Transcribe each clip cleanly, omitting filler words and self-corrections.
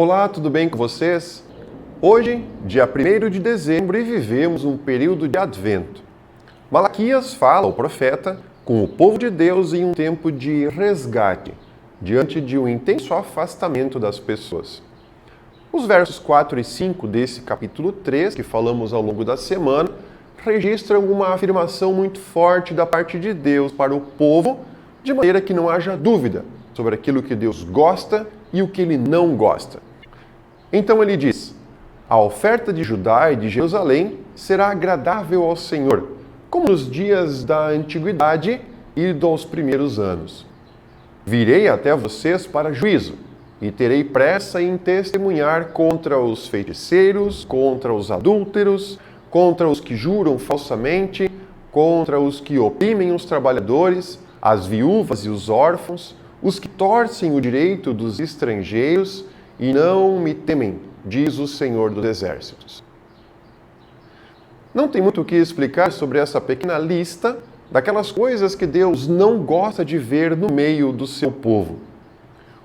Olá, tudo bem com vocês? Hoje, dia 1º de dezembro, e vivemos um período de Advento. Malaquias fala, o profeta, com o povo de Deus em um tempo de resgate, diante de um intenso afastamento das pessoas. Os versos 4 e 5 desse capítulo 3, que falamos ao longo da semana, registram uma afirmação muito forte da parte de Deus para o povo, de maneira que não haja dúvida sobre aquilo que Deus gosta e o que Ele não gosta. Então ele diz: a oferta de Judá e de Jerusalém será agradável ao Senhor, como nos dias da antiguidade e dos primeiros anos. Virei até vocês para juízo, e terei pressa em testemunhar contra os feiticeiros, contra os adúlteros, contra os que juram falsamente, contra os que oprimem os trabalhadores, as viúvas e os órfãos, os que torcem o direito dos estrangeiros e não me temem, diz o Senhor dos Exércitos. Não tem muito o que explicar sobre essa pequena lista daquelas coisas que Deus não gosta de ver no meio do seu povo.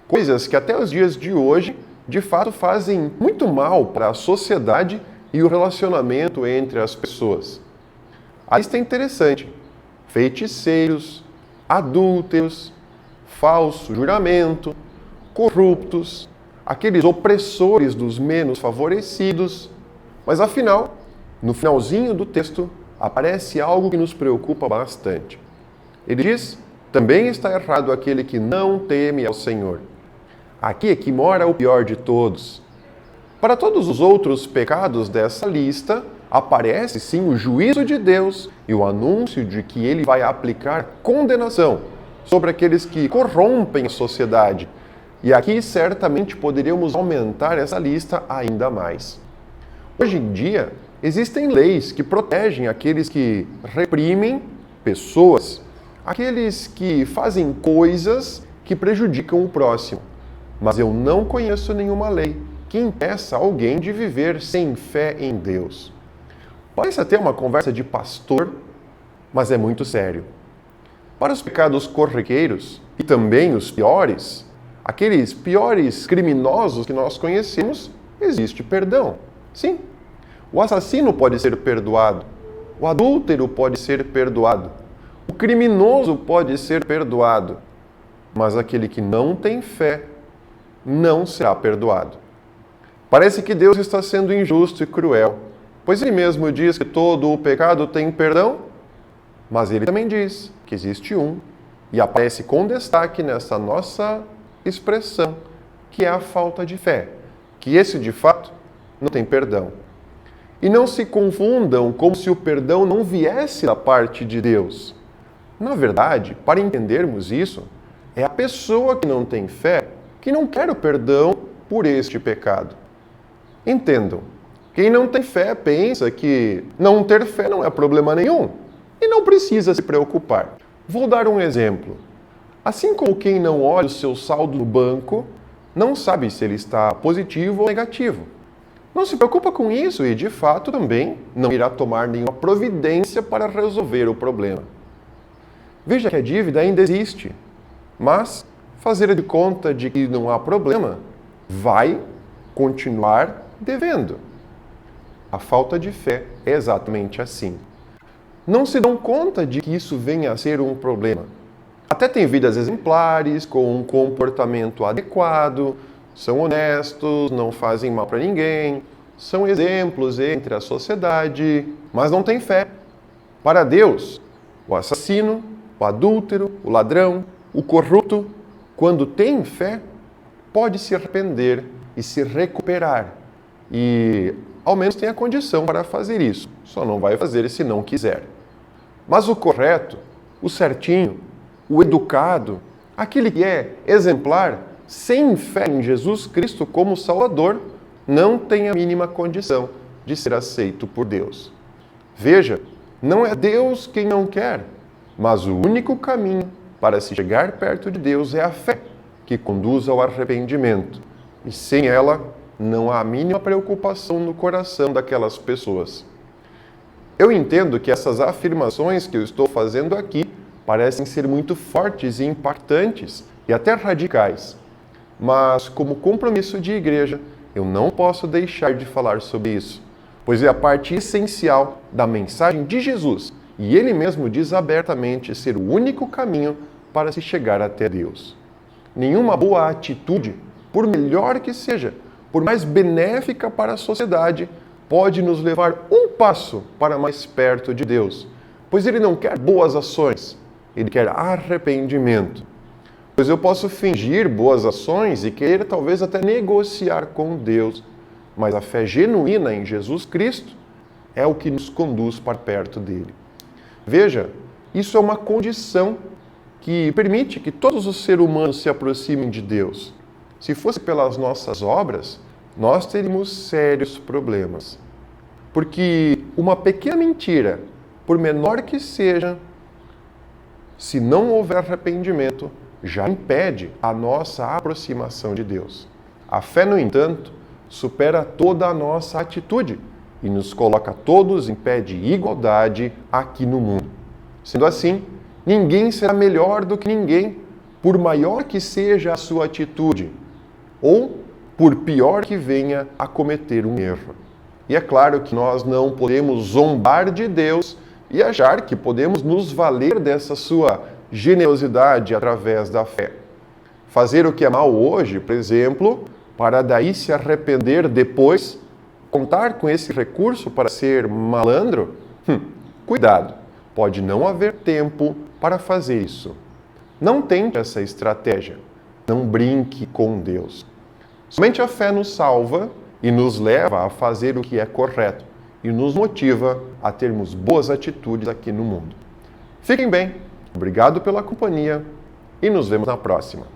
Coisas que até os dias de hoje, de fato, fazem muito mal para a sociedade e o relacionamento entre as pessoas. A lista é interessante: feiticeiros, adúlteros, falso juramento, corruptos, aqueles opressores dos menos favorecidos. Mas afinal, no finalzinho do texto, aparece algo que nos preocupa bastante. Ele diz: também está errado aquele que não teme ao Senhor. Aqui é que mora o pior de todos. Para todos os outros pecados dessa lista, aparece sim o juízo de Deus e o anúncio de que Ele vai aplicar condenação sobre aqueles que corrompem a sociedade. E aqui certamente poderíamos aumentar essa lista ainda mais. Hoje em dia, existem leis que protegem aqueles que reprimem pessoas, aqueles que fazem coisas que prejudicam o próximo. Mas eu não conheço nenhuma lei que impeça alguém de viver sem fé em Deus. Parece até uma conversa de pastor, mas é muito sério. Para os pecados corriqueiros, e também os piores, aqueles piores criminosos que nós conhecemos, existe perdão. Sim, o assassino pode ser perdoado, o adúltero pode ser perdoado, o criminoso pode ser perdoado, mas aquele que não tem fé não será perdoado. Parece que Deus está sendo injusto e cruel, pois Ele mesmo diz que todo o pecado tem perdão, mas Ele também diz que existe um, e aparece com destaque nessa nossa expressão, que é a falta de fé, que esse de fato não tem perdão. E não se confundam como se o perdão não viesse da parte de Deus. Na verdade, para entendermos isso, é a pessoa que não tem fé que não quer o perdão por este pecado. Entendam, quem não tem fé pensa que não ter fé não é problema nenhum e não precisa se preocupar. Vou dar um exemplo. Assim como quem não olha o seu saldo no banco, não sabe se ele está positivo ou negativo. Não se preocupa com isso e, de fato, também não irá tomar nenhuma providência para resolver o problema. Veja que a dívida ainda existe, mas fazer de conta de que não há problema vai continuar devendo. A falta de fé é exatamente assim. Não se dão conta de que isso venha a ser um problema. Até têm vidas exemplares, com um comportamento adequado, são honestos, não fazem mal para ninguém, são exemplos entre a sociedade, mas não têm fé. Para Deus, o assassino, o adúltero, o ladrão, o corrupto, quando tem fé, pode se arrepender e se recuperar. E ao menos tem a condição para fazer isso. Só não vai fazer se não quiser. Mas o correto, o certinho, o educado, aquele que é exemplar, sem fé em Jesus Cristo como Salvador, não tem a mínima condição de ser aceito por Deus. Veja, não é Deus quem não quer, mas o único caminho para se chegar perto de Deus é a fé, que conduz ao arrependimento. E sem ela, não há a mínima preocupação no coração daquelas pessoas. Eu entendo que essas afirmações que eu estou fazendo aqui parecem ser muito fortes e impactantes e até radicais. mas como compromisso de igreja, eu não posso deixar de falar sobre isso, pois é a parte essencial da mensagem de Jesus, e ele mesmo diz abertamente ser o único caminho para se chegar até Deus. Nenhuma boa atitude, por melhor que seja, por mais benéfica para a sociedade, pode nos levar um passo para mais perto de Deus, pois ele não quer boas ações, ele quer arrependimento. Pois eu posso fingir boas ações e querer talvez até negociar com Deus, mas a fé genuína em Jesus Cristo é o que nos conduz para perto dele. Veja, isso é uma condição que permite que todos os seres humanos se aproximem de Deus. Se fosse pelas nossas obras, nós teríamos sérios problemas. Porque uma pequena mentira, por menor que seja, se não houver arrependimento, já impede a nossa aproximação de Deus. A fé, no entanto, supera toda a nossa atitude e nos coloca todos em pé de igualdade aqui no mundo. Sendo assim, ninguém será melhor do que ninguém, por maior que seja a sua atitude, ou por pior que venha a cometer um erro. E é claro que nós não podemos zombar de Deus e achar que podemos nos valer dessa sua generosidade através da fé. Fazer o que é mal hoje, por exemplo, para daí se arrepender depois, contar com esse recurso para ser malandro? Cuidado, pode não haver tempo para fazer isso. Não tente essa estratégia. Não brinque com Deus. Somente a fé nos salva e nos leva a fazer o que é correto e nos motiva a termos boas atitudes aqui no mundo. Fiquem bem, obrigado pela companhia e nos vemos na próxima.